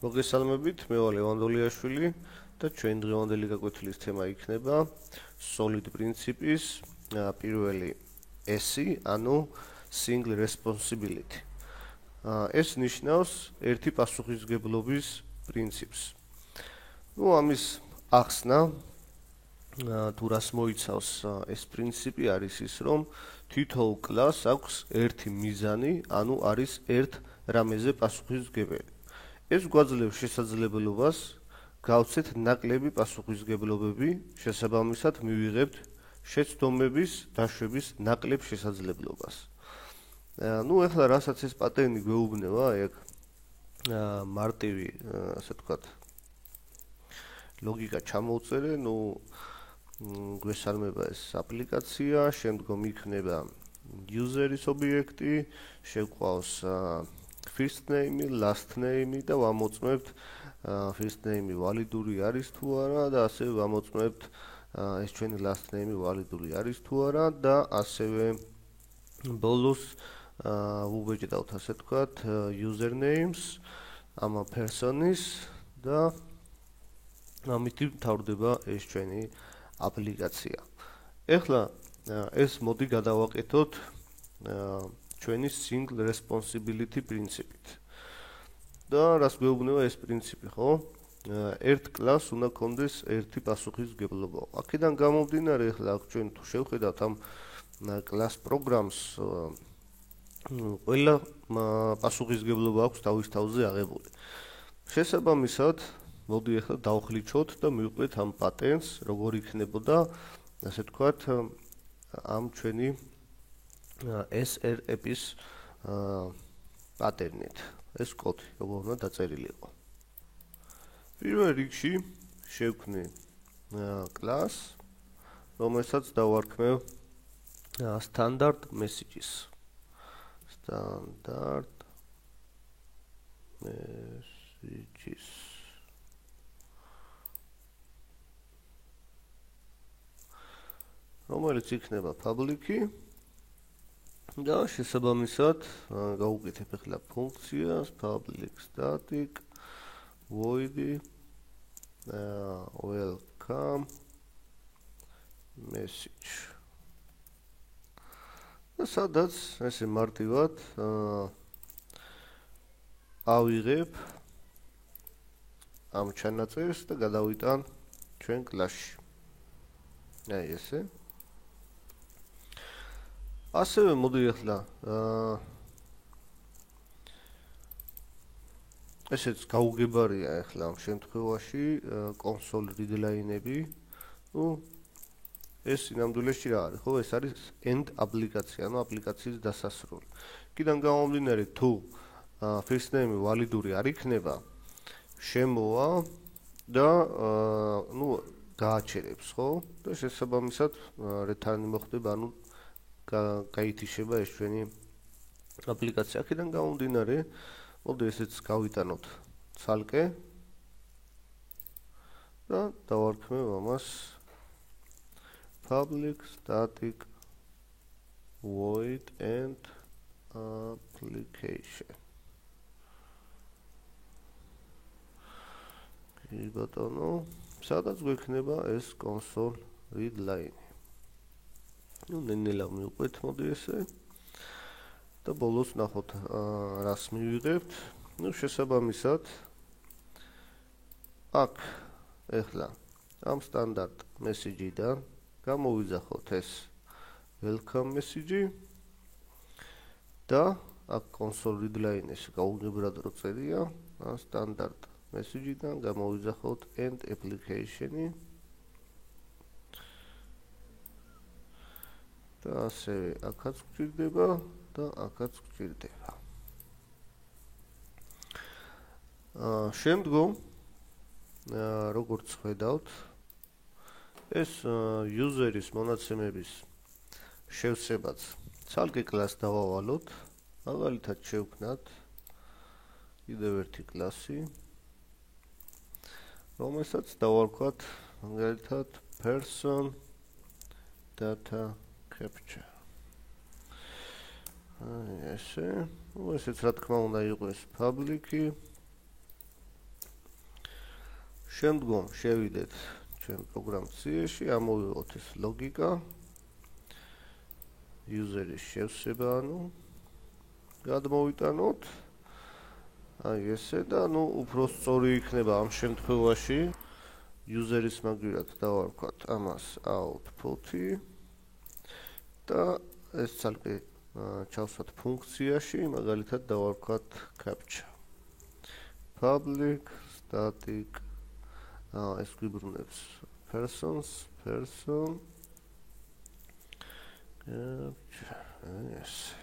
მოგესალმებით, მე ვარ ლევან დოლიაშვილი და ჩვენ დღევანდელი გაკვეთილის თემა იქნება solid principis პირველი S-ი, ანუ single responsibility. ეს ნიშნავს ერთი პასუხისმგებლობის პრინციპს. ამის ახსნა თუ რას მოიცავს ეს პრინციპი არის ის, რომ თითოეულ კლასს აქვს ერთი მიზანი, ანუ არის ერთ რამეზე პასუხისმგებელი. ეს გვაძლევს შესაძლებლობას გავცეთ ნაკლები პასუხისმგებლობები, შესაბამისად მივიღებთ შეცდომების დაშვების ნაკლებ შესაძლებლობას. ეხლა რასაც ეს პატერნი გვეუბნება, ეგ მარტივი, ასე ვთქვათ, ლოგიკა ჩამოვწერე, გვესალმება ეს აპლიკაცია, შემდგომ იქნება user-ის ობიექტი, შევყავს first name, last name და ვამოწმებთ first name ვალიდური არის თუ არა და ასევე ვამოწმებთ ეს ჩვენი last name ვალიდური არის თუ არა და ასევე ბოლოს ვუბეჭდავთ, ასე ვთქვათ, usernames ამ person-ის და ამით მთავრდება ეს ჩვენი აპლიკაცია. ეხლა ეს მოდი გადავაკეთოთ ჩვენი single responsibility პრინციპით. და რას გვეუბნება ეს პრინციპი, ხო? ერთ კლასს უნდა კონდეს ერთი პასუხისმგებლობა. აქედან გამომდინარე, ეხლა აქ ჩვენ თუ შევხედავთ ამ კლას პროგრამს, ყველა პასუხისმგებლობა აქვს თავის თავზე აღებული. შესაბამისად, მოდი ეხლა დავხლიჩოთ და მივყვეთ ამ პატერნს, როგორ იქნებოდა, ასე ვთქვათ, ამ ჩვენი SRF-ის პატერნით. ეს კოდი როგორ უნდა დაწერილიყო. პირველ რიგში შევქმნი კლას, რომელსაც დავარქმევ standard messages. Standard messages. რომელიც იქნება public-ი და შესაბამისად გავუკეთებ ახლა ფუნქციას public static void welcome message. და სადაც ესე მარტივად ავიღებ ამ ჩანაწერს და გადავიტან ჩვენ კლასში. აი ესე. ასევე მოდი ახლა ესეც გაუგებარია ახლა ამ შემთხვევაში console readline-ები. ეს სინამდვილეში რა არის, ხო? ეს არის end აპლიკაცია, ანუ აპლიკაციის დასასრული. იქიდან გამომდინარე, თუ first name ვალიდური არ იქნება, შემოვა და გააჩერებს, ხო? და შესაბამისად return მოხდება, ანუ გაითიშება ეს ჩვენი აპლიკაცია. აქედან გამომდინარე, მოდი ესეც გავიტანოთ ცალკე და დავარქმევ ამას public static void and application. ბატონო, სადაც გვექნება ეს console readline. ნენელა მივყვეთ, მოდი ესე. და ბოლოს ნახოთ რას მივიღებთ. შესაბამისად აქ ეხლა ამ სტანდარტ message-დან გამოვიძახოთ ეს welcome message და აქ console readline-ში გაუგებრად რო წერია, ამ სტანდარტ message-დან გამოვიძახოთ end application-ი და ასევე აქაც გვჭირდება და აქაც გვჭირდება. შემდგომ როგორც ხედავთ, ეს user-ის მონაცემების შევსებაც ცალკე კლასს დავავალოთ, მაგალითად შევქმნათ კიდევ ერთი კლასი, რომელსაც დავარქვათ მაგალითად person data capture. ესე, ესეც რა თქმა უნდა იყოს public-ი შემდგომ შევიდეთ ჩვენ პროგრამ C-ში, ამოვიღოთ ეს ლოგიკა, user-ის შევსება, გადმოვიტანოთ. აი ესე და უფრო სწორი იქნება ამ შემთხვევაში. user-ის მაგივრად დავარქვათ ამას output-ი და ეს ცალკე ჩავსვათ ფუნქციაში, მაგალითად დავარქვათ captcha. Public static ეს გვიბრუნებს person captcha. Yes.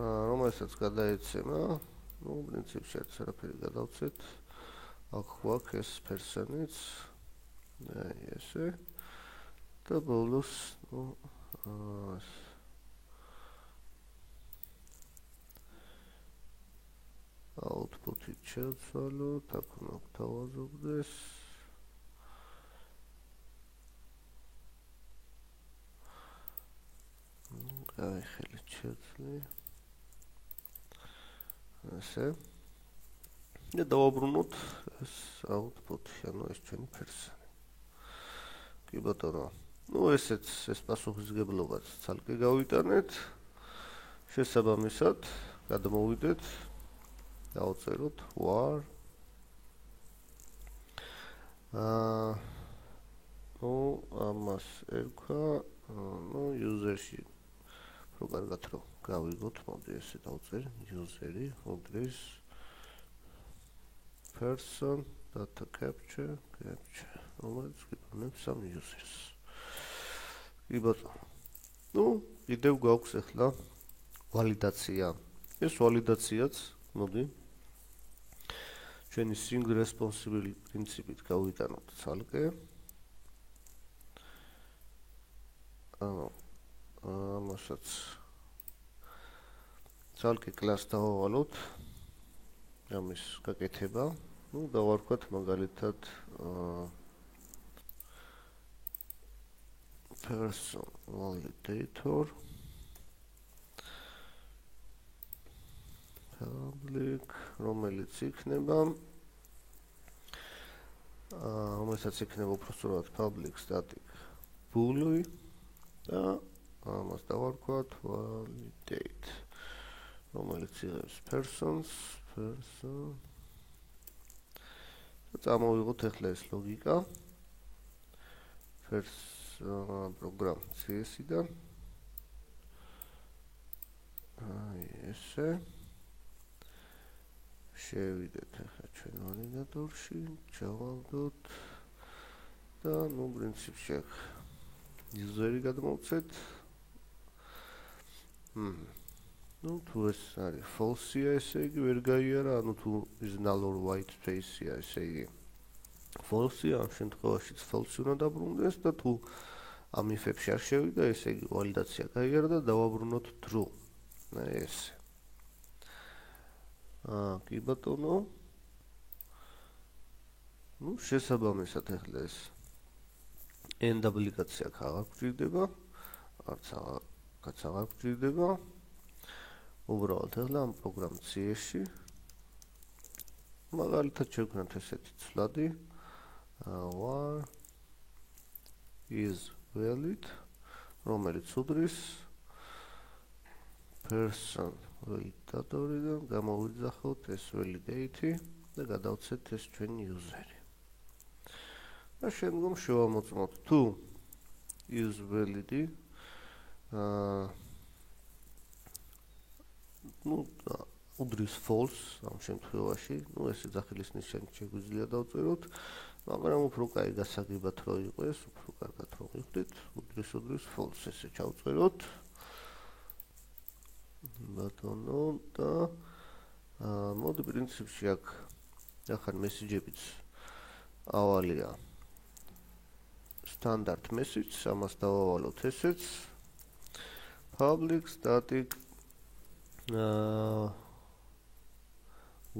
რომელსაც გადაეცემა, პრინციპში არც არაფერი გადავცეთ. აქ გვაქვს ეს person-იც. აი ესე. და ბოლოს, output-ი შევცვალოთ, აქ უნდა გვთავაზობდეს. აი ხელით შევცვლი. ასე. და დავაბრუნოთ ეს output-ი, ანუ ეს ჩვენი person-ი. კი ბატონო. ესეც ეს პასუხისგებლობაც ცალკე გავიტანეთ. შესაბამისად, გადმოვიდეთ. დავწეროთ var ამას ერქვა, user-ში რო კარგად რო გავიგოთ, მოდი ესე დავწერ user-ი, უდრის person data captcha, რომელიც გვიბრუნებს ამ users. კი ბატონო. კიდევ გვაქვს ახლა ვალიდაცია. ეს ვალიდაციაც, მოდი ჩვენი single responsible პრინციპით გავიტანოთ ცალკე. ამასაც ცალკე კლას დავავალოთ ამის გაკეთება. დავარქვათ მაგალითად person validator public, რომელიც იქნება რომელსაც იქნება უბრალოდ public static bool-ი და ამას დავარქვათ validate, რომელიც იღებს person და წამოვიღოთ ახლა ეს ლოგიკა პროგრამ CS-დან. აი ესე. შევიდეთ ახლა ჩვენ ვალიდატორში, ჩავალდოთ და პრინციპში აქ user-ი გადმოვცეთ. თუ ეს არის false-ია, ესე იგი ვერ გაიარა, თუ is null or white space-ია, ესე იგი false-ია, ამ შემთხვევაშიც false უნდა დაბრუნდეს და თუ ამ if-ებში არ შევიდა, ესე იგი ვალიდაცია გაიარა და დავაბრუნოთ true. აი ესე. კი ბატონო. შესაბამისად ახლა ეს end აპლიკაცია აღარ გვჭირდება, არც აღარ გვჭირდება. უბრალოდ ახლა ამ პროგრამ CS-ში მაგალითად შევქმნათ ესეთი ცვლადი var is valid, რომელიც უდრის person validatorიდან გამოვიძახოთ ეს validate-ი და გადავცეთ ეს ჩვენი user-ი. და შემდგომ შევამოწმოთ თუ is valid-ი უდრის false ამ შემთხვევაში, ეს ძახილის ნიშანი შეგვიძლია დავწეროთ, მაგრამ უფრო კაი გასაგებად რო იყოს, უფრო კარგად რო ვიხდით, უდრის false ესე ჩავწეროთ. ბატონო და მოდი პრინციპში აქ ახალ მესიჯებიც ავალია standard message, ამას დავავალოთ ესეც public static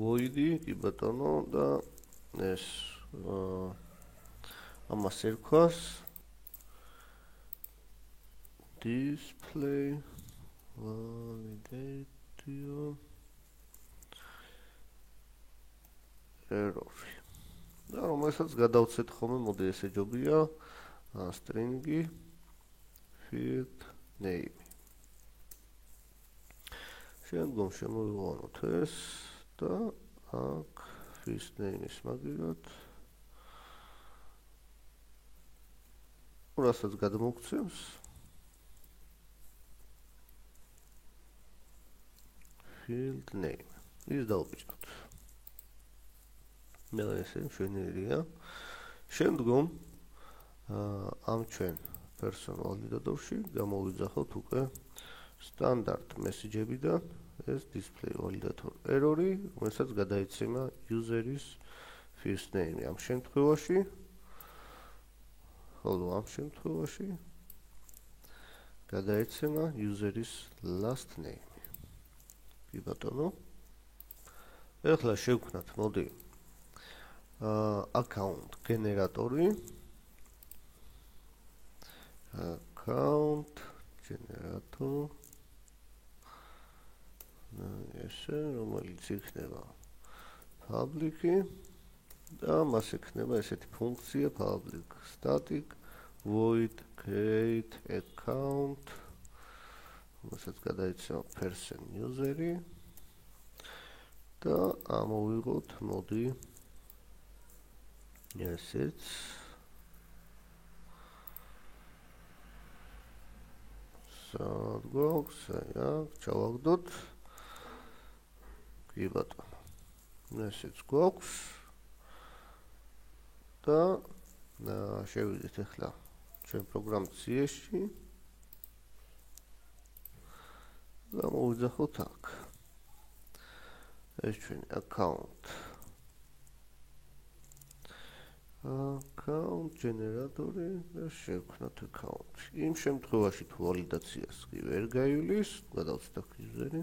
void-ი, კი ბატონო და ეს ამას ერქვას display validate რომელსაც გადავცეთ ხოლმე, მოდი ესე ჯობია string-ი field name. შემდგომ შემოვიყვანოთ ეს და აქ first name-ის მაგირად რასაც გადმოგცემს field name. ის დავბიჭდოთ. მე ესე მშვენიერია. შემდგომ ამ ჩვენ person validator-ში გამოვიძახოთ უკვე სტანდარტ მესიჯებიდან ეს display validator error-ი, რომელსაც გადაიცემა user-ის first name ამ შემთხვევაში. ხოლო ამ შემთხვევაში გადაიცემა user-ის last name. კი ბატონო. ეხლა შევქმნათ, მოდი account generator-ი. account generator ესე რომელიც იქნება public-ი და მას ექნება ესეთი ფუნქცია public static void create account რომელსაც გადაიცემა person user-ი და ამოვიღოთ მოდი ესეც სად გვაქვს აქ ჩავაგდოთ კი ბატონო ესეც გვაქვს და შევიდეთ ახლა ჩვენ პროგრამ CS-ში და მოვიძახოთ აქ ეს ჩვენი account generator-ი და შევქმნათ account. იმ შემთხვევაში თუ ვალიდაციას კი ვერ გაივლის, გადავცეთ აქ user-ი.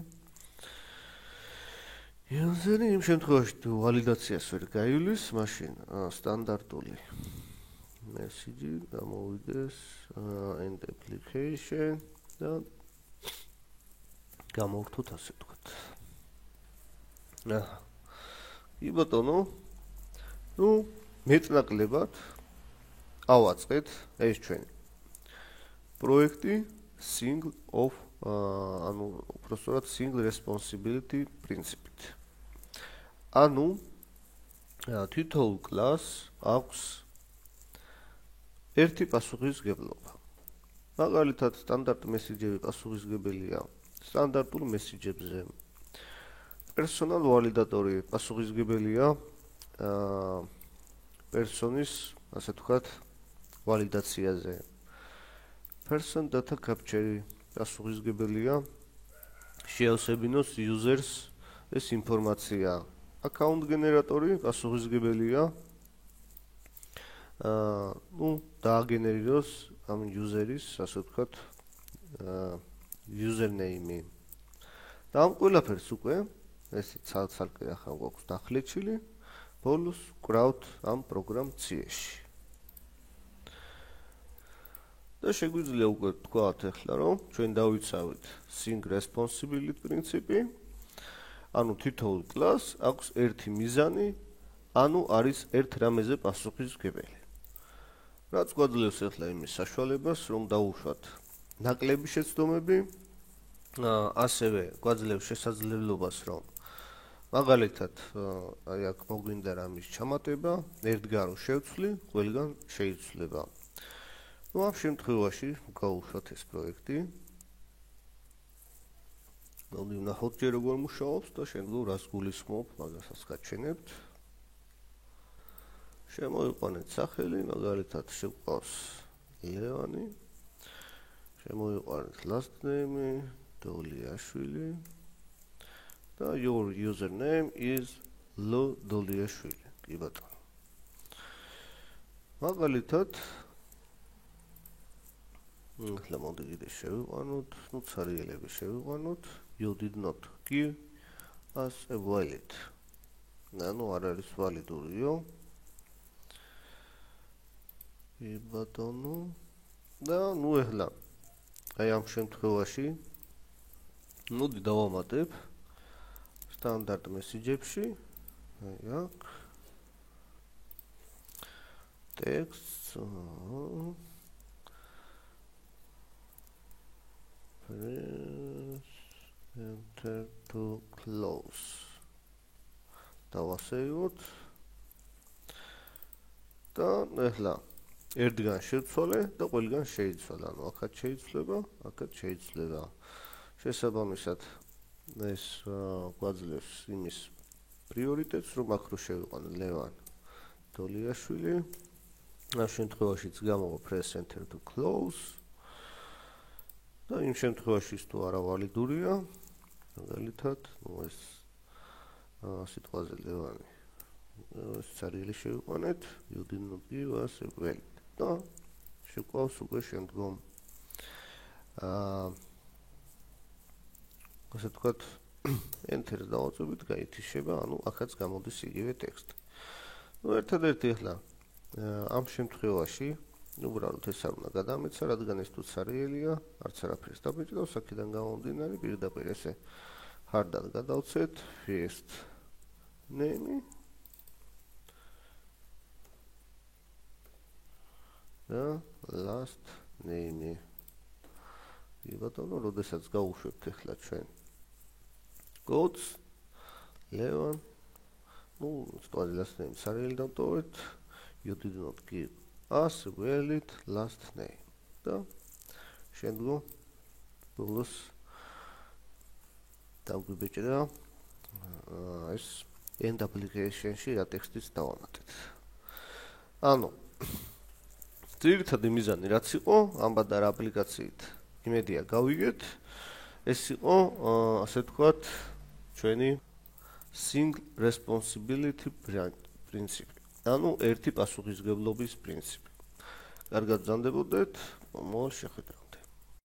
იმ შემთხვევაში თუ ვალიდაციას ვერ გაივლის, მაშინ სტანდარტული message გამოვიდეს end application და გამოვხდოთ ასე ვთქვათ. კი ბატონო, მეტნაკლებად ავაწყეთ ეს ჩვენი პროექტი single of ანუ უბრალოდ single responsibility principle-ით. ანუ თითოეულ კლასს აქვს ერთი პასუხისმგებლობა. მაგალითად, სტანდარტ მესიჯები პასუხისმგებელია სტანდარტულ მესიჯებზე. personal validator-ი პასუხისმგებელია personis, ასე ვთქვათ, ვალიდაციაზე. person data capture-ი პასუხისმგებელია შეავსებინოს users ეს ინფორმაცია. account generator-ი პასუხისმგებელია დააგენერიროს ამ user-ის, ასე ვთქვათ, username-ი. და ამ ყველაფერს უკვე ესე ცალკე ახლა გვაქვს დახლეჩილი. ბოლოს ვკრავთ ამ პროგრამ CS-ში. და შეგვიძლია უკვე თქვათ ახლა რომ ჩვენ დავიცავით sing responsibility პრინციპი. ანუ თითოეულ კლასს აქვს ერთი მიზანი, ანუ არის ერთ რამეზე პასუხისმგებელი. რაც გვაძლევს ახლა იმის საშუალებას, რომ დავუშვათ ნაკლები შეცდომები, ასევე გვაძლევს შესაძლებლობას, რომ მაგალითად, აი აქ მოგვინდა რამის ჩამატება, ერთგარო შევცვლი, ყველგან შეიცვლება. ამ შემთხვევაში გავუშვათ ეს პროექტი. მოდი ვნახოთ ჯერ როგორ მუშაობს და შემდგომ რას გულისხმობ, მაგასაც გაჩვენებთ. შემოვიყვანეთ სახელი, მაგალითად შევყავს ლევანი. შემოვიყვანეთ last name, დოლიაშვილი. და your username is lo.doliashvili. კი ბატონო. მაგალითად ახლა მოდი კიდე შევიყვანოთ, ცარიელები შევიყვანოთ. You did not give us a valid. ანუ არ არის ვალიდურიო. კი ბატონო. და ახლა აი ამ შემთხვევაში მოდი დავამატებ სტანდარტ მესიჯებში. აი აქ text press enter to close დავასეივოთ და ეხლა ერთგან შევცვალე და ყველგან შეიცვალა. ანუ აქაც შეიცვლება, აქაც შეიცვლება. შესაბამისად ეს გვაძლევს იმის პრიორიტეტს, რომ აქ რო შევიყვანო ლევან დოლიაშვილი. ამ შემთხვევაშიც გამოვა press enter to close. და იმ შემთხვევაში ის თუ არა ვალიდურია, მაგალითად, ეს სიტყვაზე ლევანი ეს ცარიელი შევიყვანეთ, you did not give us a valid. და შეგვყავს უკვე შემდგომ ასე ვთქვათ enter-ს დავაწვევით, გაითიშება, ანუ აქაც გამოდის იგივე ტექსტი. ერთადერთი ახლა ამ შემთხვევაში უბრალოდ ეს არ უნდა გადამეცა, რადგან ეს თუ ცარიელია, არც არაფერს დაბეჭდავს, აქედან გამომდინარე პირდაპირ ესე hard-ად გადავცეთ first name და last name. ბატონო, როდესაც გავუშვებთ ახლა ჩვენ codes ლევან, ну, სწორი last name სარიელი დავტოვეთ, you did not give us a valid last name. და შემდგომ ბოლოს დავგვიბეჭდა ეს end application-ში რა ტექსტიც დავამატეთ. ანუ ძირითადი მიზანი რაც იყო ამ პატარა აპლიკაციით იმედია გავიგეთ, ეს იყო ასე ვთქვათ ჩვენი single responsibility principle. ანუ ერთი პასუხისმგებლობის პრინციპი. კარგად ბრძანდებოდეთ, მომავალ შეხვედრამდე.